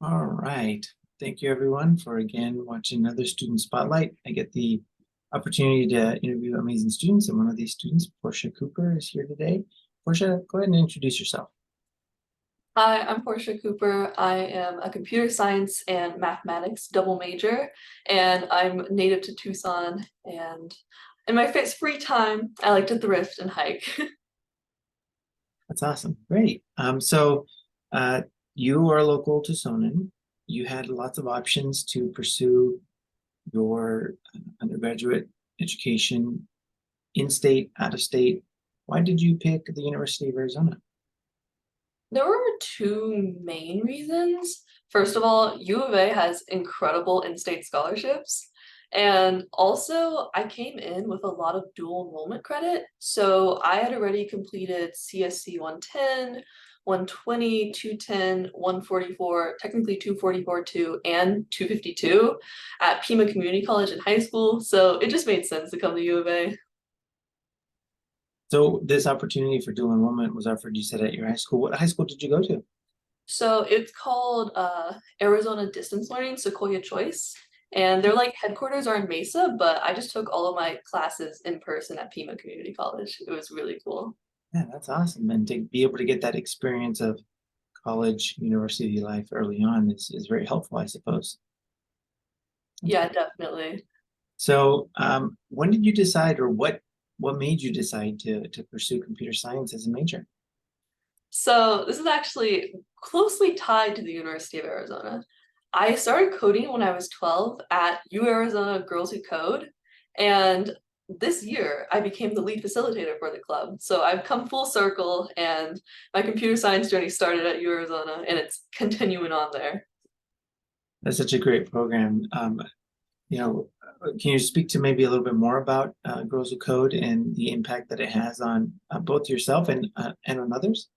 All right. Thank you, everyone, for again watching another student spotlight. I get the opportunity to interview amazing students, and one of these students, Portia Cooper, is here today. Portia, go ahead and introduce yourself. Hi, I'm Portia Cooper. I am a computer science and mathematics double major, and I'm native to Tucson. And in my free time, I like to thrift and hike. That's awesome. Great. So you are local to Sonnen. You had lots of options to pursue your undergraduate education in state, out of state. Why did you pick the University of Arizona? There were two main reasons. First of all, U of A has incredible in-state scholarships. And also, I came in with a lot of dual enrollment credit. So I had already completed CSC 110, 120, 210, 144, technically 244 2, and 252 at Pima Community College in high school. So it just made sense to come to U of A. So this opportunity for dual enrollment was offered, you said, at your high school. What high school did you go to? So it's called Arizona Distance Learning Sequoia Choice. And their like headquarters are in Mesa, but I just took all of my classes in person at Pima Community College. It was really cool. Yeah, that's awesome. And to be able to get that experience of college, university life early on is very helpful, I suppose. That's Yeah, great. definitely. So when did you decide, or what made you decide to pursue computer science as a major? So this is actually closely tied to the University of Arizona. I started coding when I was 12 at U Arizona Girls Who Code, and this year I became the lead facilitator for the club. So I've come full circle, and my computer science journey started at U Arizona, and it's continuing on there. That's such a great program. Can you speak to maybe a little bit more about Girls Who Code and the impact that it has on both yourself and on others?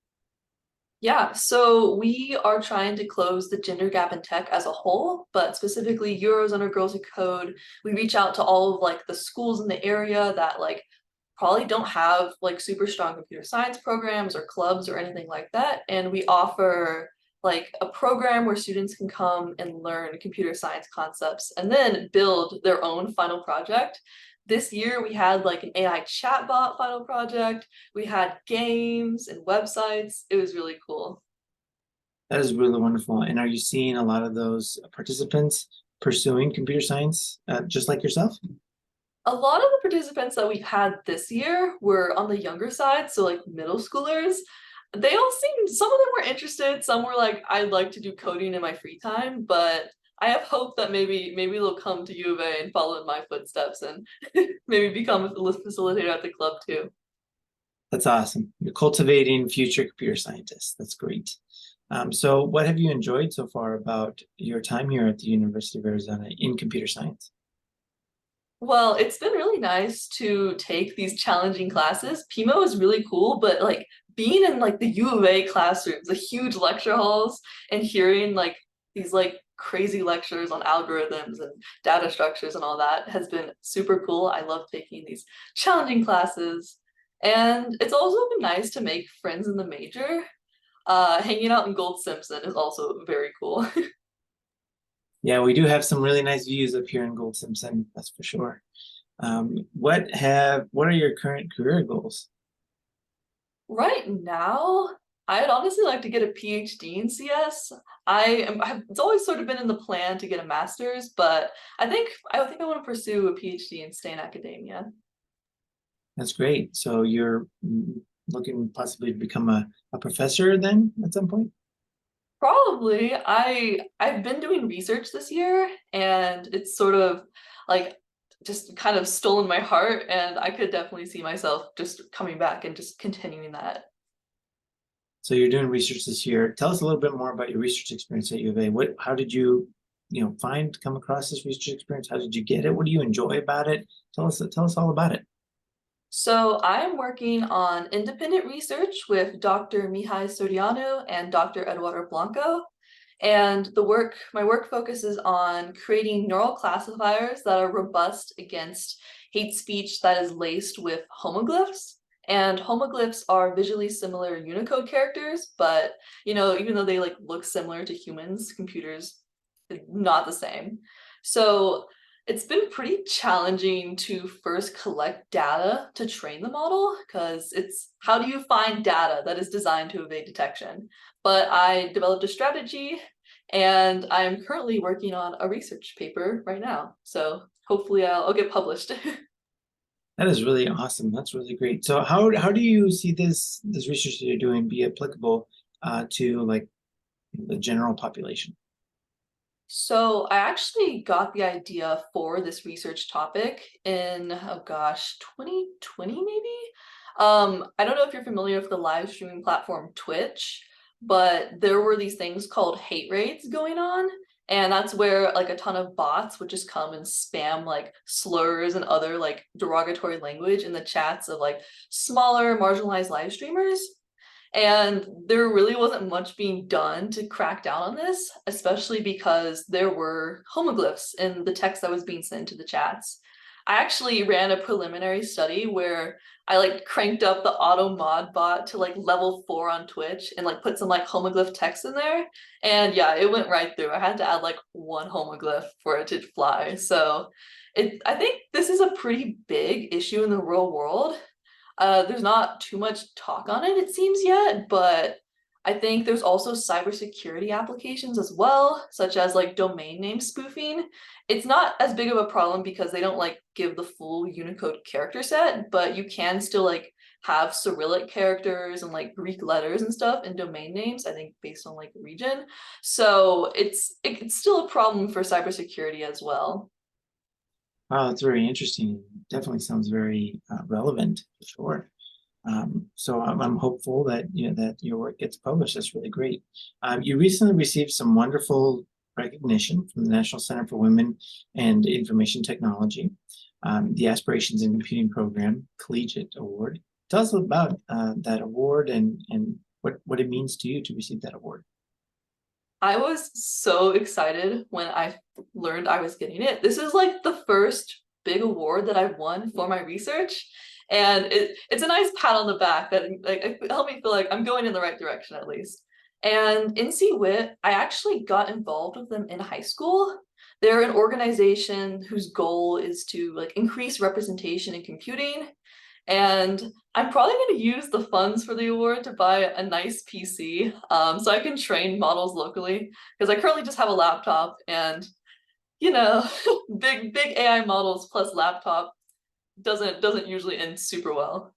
Yeah, so we are trying to close the gender gap in tech as a whole, but specifically Eurozone Girls Who Code. We reach out to all of like the schools in the area that like probably don't have like super strong computer science programs or clubs or anything like that. And we offer like a program where students can come and learn computer science concepts and then build their own final project. This year we had like an AI chatbot final project. We had games and websites. It was really cool. That is really wonderful. And are you seeing a lot of those participants pursuing computer science, just like yourself? A lot of the participants that we've had this year were on the younger side, so like middle schoolers. They all seemed, some of them were interested, some were like, I'd like to do coding in my free time, but I have hope that maybe they'll come to U of A and follow in my footsteps and maybe become a facilitator at the club too. That's awesome. You're cultivating future computer scientists. That's great. So what have you enjoyed so far about your time here at the University of Arizona in computer science? Well, it's been really nice to take these challenging classes. PIMO is really cool, but like being in like the U of A classrooms, the huge lecture halls, and hearing like these like crazy lectures on algorithms and data structures and all that has been super cool. I love taking these challenging classes. And it's also been nice to make friends in the major. Hanging out in Gold Simpson is also very cool. Yeah, we do have some really nice views up here in Gold Simpson, that's for sure. What are your current career goals? Right now, I'd honestly like to get a PhD in CS. It's always sort of been in the plan to get a master's, but I think I want to pursue a PhD and stay in academia. That's great. So you're looking possibly to become a professor then at some point? Probably. I've been doing research this year and it's sort of like just kind of stolen my heart and I could definitely see myself just coming back and just continuing that. So you're doing research this year. Tell us a little bit more about your research experience at U of A. How did you, come across this research experience? How did you get it? What do you enjoy about it? Tell us all about it. So I'm working on independent research with Dr. Mihai Soriano and Dr. Eduardo Blanco. And my work focuses on creating neural classifiers that are robust against hate speech that is laced with homoglyphs. And homoglyphs are visually similar Unicode characters, but even though they like look similar to humans, computers, not the same. So it's been pretty challenging to first collect data to train the model, because it's how do you find data that is designed to evade detection? But I developed a strategy, and I'm currently working on a research paper right now. So hopefully I'll get published. That is really awesome. That's really great. So how do you see this research that you're doing be applicable to like the general population? So I actually got the idea for this research topic in, oh gosh, 2020 maybe? I don't know if you're familiar with the live streaming platform Twitch, but there were these things called hate raids going on. And that's where like a ton of bots would just come and spam like slurs and other like derogatory language in the chats of like smaller marginalized live streamers. And there really wasn't much being done to crack down on this, especially because there were homoglyphs in the text that was being sent to the chats. I actually ran a preliminary study where I like cranked up the auto mod bot to like level 4 on Twitch and like put some like homoglyph text in there. And yeah, it went right through. I had to add like one homoglyph for it to fly. So I think this is a pretty big issue in the real world. There's not too much talk on it, it seems yet, but I think there's also cybersecurity applications as well, such as like domain name spoofing. It's not as big of a problem because they don't like give the full Unicode character set, but you can still like have Cyrillic characters and like Greek letters and stuff in domain names, I think based on like region. So it's still a problem for cybersecurity as well. Wow, that's very interesting. Definitely sounds very relevant for sure. So I'm hopeful that that your work gets published. That's really great. You recently received some wonderful recognition from the National Center for Women and Information Technology, the Aspirations in Computing Program Collegiate Award. Tell us about that award and what it means to you to receive that award. I was so excited when I learned I was getting it. This is like the first big award that I've won for my research. And it's a nice pat on the back that like it helped me feel like I'm going in the right direction at least. And NCWIT, I actually got involved with them in high school. They're an organization whose goal is to like increase representation in computing. And I'm probably going to use the funds for the award to buy a nice PC, so I can train models locally, because I currently just have a laptop, and you know, big AI models plus laptop doesn't usually end super well.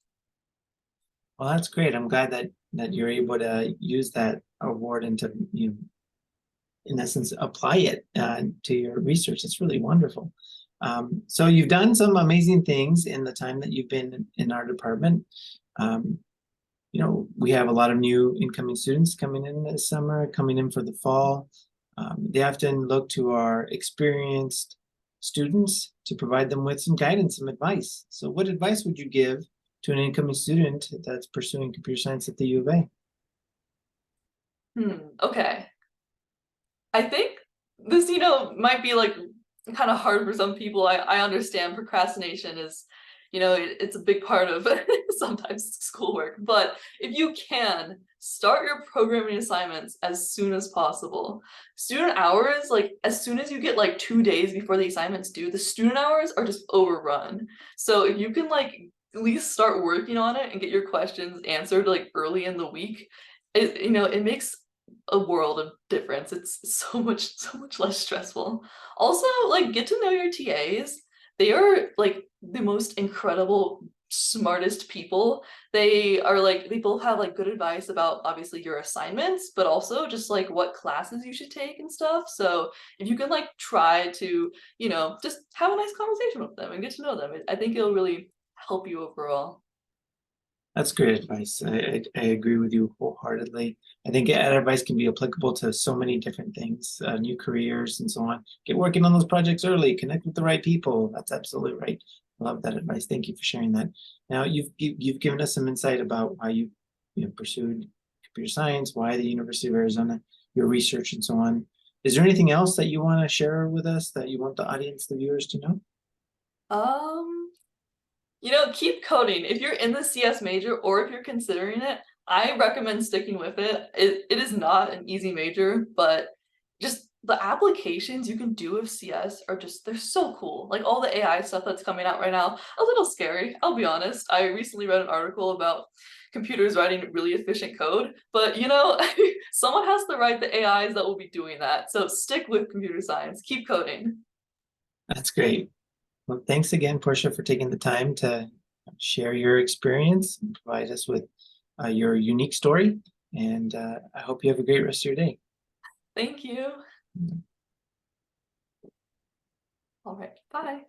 Well, that's great. I'm glad that you're able to use that award and to in essence apply it to your research. It's really wonderful. So you've done some amazing things in the time that you've been in our department. Um, we have a lot of new incoming students coming in this summer, coming in for the fall. They often look to our experienced students to provide them with some guidance, some advice. So what advice would you give to an incoming student that's pursuing computer science at the U of A? Okay. I think this, might be like kind of hard for some people. I understand procrastination is, it's a big part of sometimes schoolwork. But if you can, start your programming assignments as soon as possible. Student hours, like as soon as you get like 2 days before the assignments due, the student hours are just overrun. So if you can like at least start working on it and get your questions answered like early in the week, it makes a world of difference. It's so much less stressful. Also, like get to know your TAs. They are like the most incredible, smartest people. They both have like good advice about obviously your assignments, but also just like what classes you should take and stuff. So if you can like try to, just have a nice conversation with them and get to know them, I think it'll really help you overall. That's great advice. I agree with you wholeheartedly. I think that advice can be applicable to so many different things, new careers and so on. Get working on those projects early, connect with the right people. That's absolutely right. I love that advice. Thank you for sharing that. Now you've given us some insight about why you pursued computer science, why the University of Arizona, your research and so on. Is there anything else that you want to share with us that you want the audience, the viewers to know? Um, Keep coding. If you're in the CS major or if you're considering it, I recommend sticking with it. It is not an easy major, but just the applications you can do with CS are just they're so cool. Like all the AI stuff that's coming out right now, a little scary, I'll be honest. I recently read an article about computers writing really efficient code, but someone has to write the AIs that will be doing that. So stick with computer science, keep coding. That's great. Well, thanks again, Portia, for taking the time to share your experience and provide us with your unique story. And I hope you have a great rest of your day. Thank you. All right, bye.